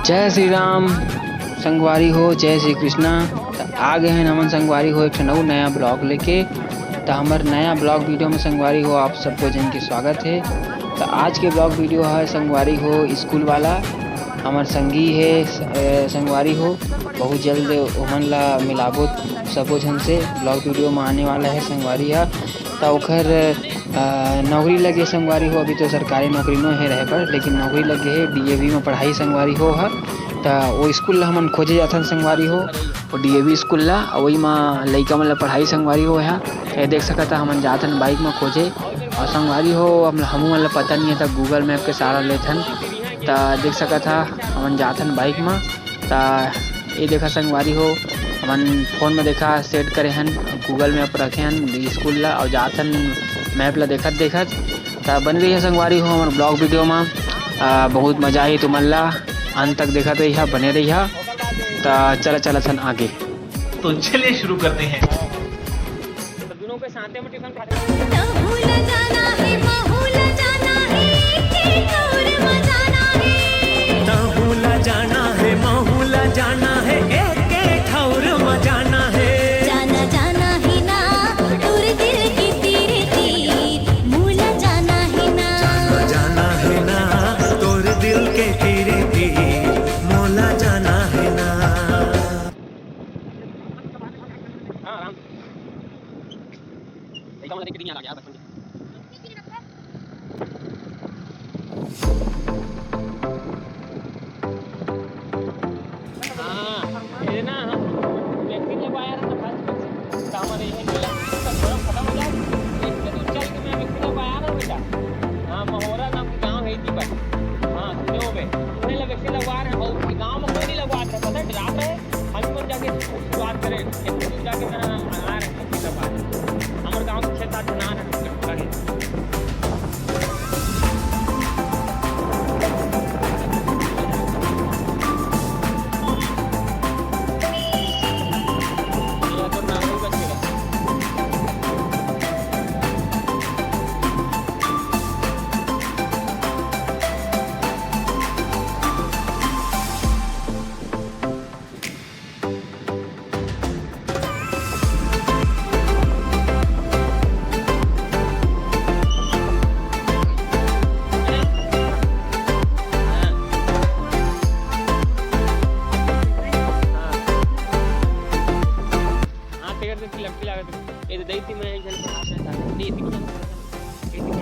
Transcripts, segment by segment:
जय श्री राम संगवारी हो, जय श्री कृष्णा। तो आ गए हैं नमन संगवारी हो एक नया ब्लॉग लेके। तो हमारे नया ब्लॉग वीडियो में संगवारी हो आप सबको जन के स्वागत है। तो आज के ब्लॉग वीडियो है संगवारी हो स्कूल वाला। हमारे संगी है संगवारी हो, बहुत जल्द ओमन ला मिलाबो सबो जन से ब्लॉग वीडियो में आने वाला है संगवारी है। तो ओखर नौकरी लगे संगवारी हो, अभी तो सरकारी नौकरी न है रहे पर, लेकिन नौकरी लगे है DAV में पढ़ाई संगवारी हो है। तो वो स्कूल ला हमन खोजे जाथन संगवारी हो, वो DAV स्कूल ला, वही में लइका मन ला पढ़ाई संगवारी हो है। देख सकता हमन जाथन बाइक में खोजे, और संगवारी हो हमू मन ला पता नहीं है, तो गूगल मैप के सहारा लेथन। तो देख सकता हमन जाथन बाइक में। तो ये देखा संगवारी हो हमन फ़ोन में देखा सेट करे हन, गूगल मैप रखे हन स्कूल ला, और जाथन मैप ला देखत तो बन रही है संगवारी हो हमारे ब्लॉग वीडियो में। बहुत मजा आई तुमन ला, अंत तक देखा रही है, बने रही है। तो चला सन आगे। तो चलिए शुरू करते हैं। दोनों के साथ में टिफिन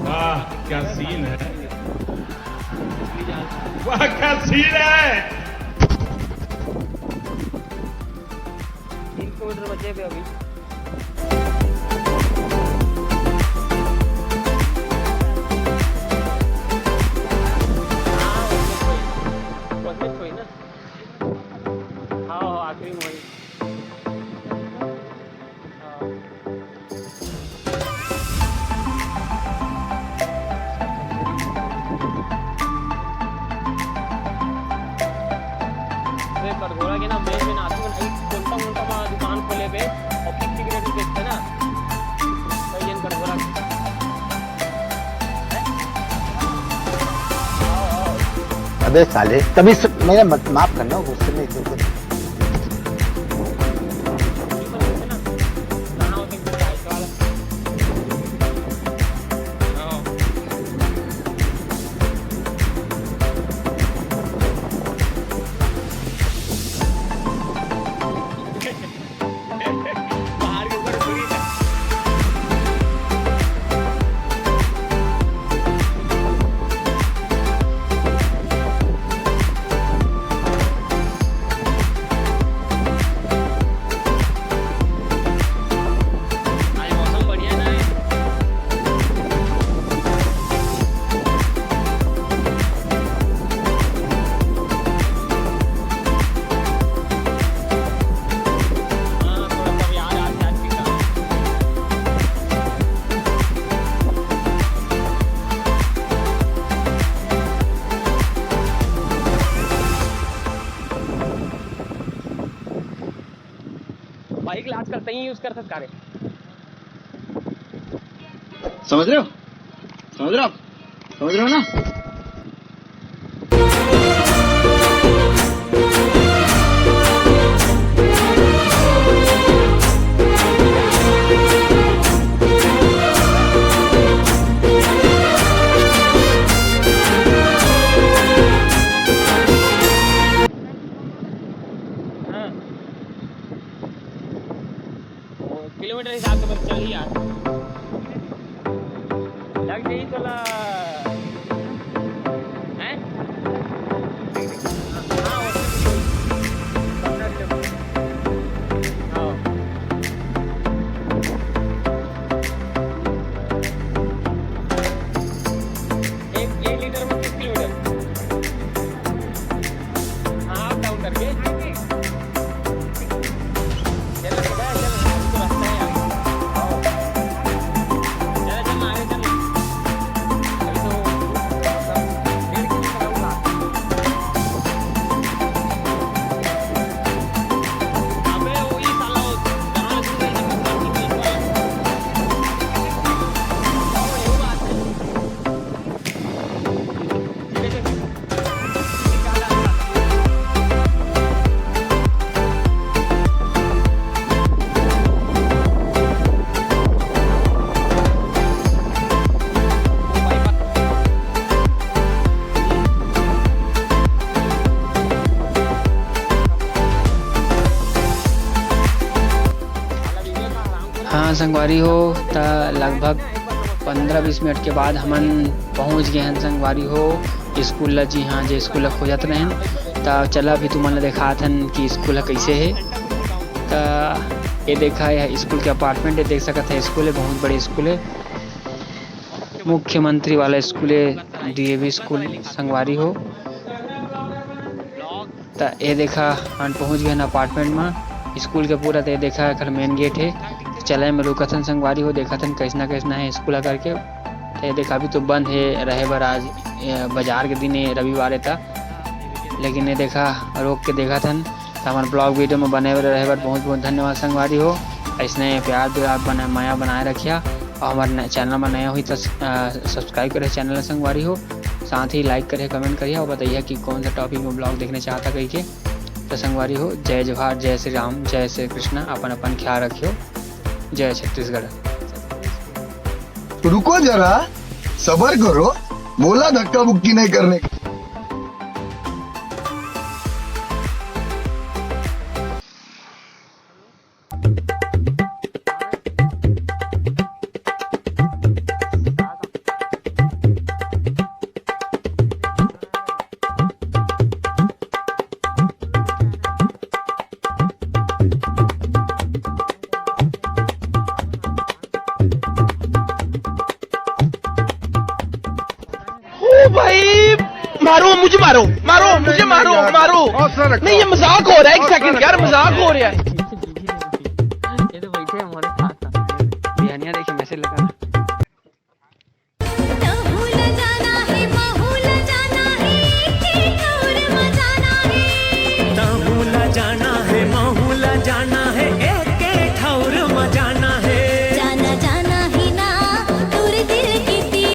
वाह क्या सीन है, वाह क्या सीन है। 3 किलोमीटर बचे पे अभी। आखिरी में वही कटघोरा के ना मेन आते कोनटा दुकान खोले पे और सिगरेट बेचते ना, तो ये कटघोरा अबे साले तभी मेरा माफ करना, गुस्से में बाइक आजकल सही यूज कर सकता है। समझ रहे हो, समझ रहे हो, समझ रहे हो ना। संगवारी हो तो लगभग 15-20 मिनट के बाद हमन पहुंच गए हैं संगवारी हो स्कूल ला। जी हाँ, जो स्कूल ला खोजत रहें तो चला अभी तुमन ला दिखात हन कि स्कूल कैसे है। तो ये देखा है स्कूल के अपार्टमेंट, ये देख सकते हैं स्कूल है, बहुत बड़ी स्कूल है, मुख्यमंत्री वाला स्कूल है, DAV स्कूल संगवारी हो। तो ये देखा हम पहुंच गए अपार्टमेंट में स्कूल के पूरा। तो ये देखा घर मेन गेट है, चले में रुकथन संगवारी हो, देखथन कैसना कैसना है स्कूल करके। तो ये देखा अभी तो बंद है रहे बर, आज बाजार के दिन है, रविवार था, लेकिन ये देखा रोक के देखा थन। तो हमारे ब्लॉग वीडियो में बने हुए रहे बर बहुत बहुत धन्यवाद संगवारी हो। ऐसने प्यार दुलार बना माया बनाए रखिया, और हमारे चैनल में नया हुई तो सब्सक्राइब करे चैनल संगवारी हो, साथ ही लाइक करे, कमेंट करिए और बताइए कि कौन सा टॉपिक में ब्लॉग देखने चाहता कही के। तो संगवारी हो, जय जोहार, जय श्री राम, जय श्री कृष्णा, अपन अपन ख्याल रखियो, जय छत्तीसगढ़। रुको जरा, सबर करो, बोला धक्का मुक्की नहीं करने का। भाई मारो मुझे, मारो मुझे, मारो नहीं, ये मजाक हो रहा है, एक सेकंड यार, मजाक हो रहा है।